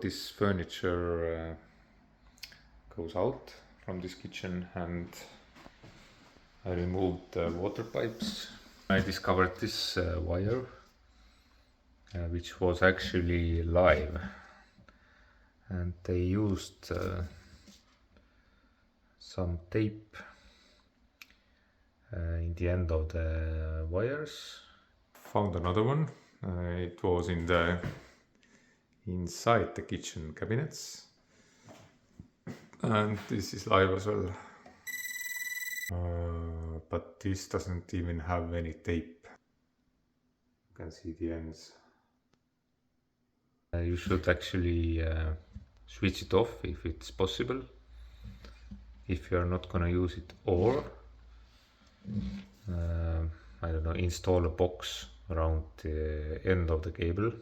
This furniture goes out from this kitchen, and I removed the water pipes. I discovered this wire which was actually live, and they used some tape in the end of the wires. Found another one. It was inside the kitchen cabinets, and this is live as well. But this doesn't even have any tape. You can see the ends. You should actually switch it off if it's possible, if you're not gonna use it, or I don't know, install a box around the end of the cable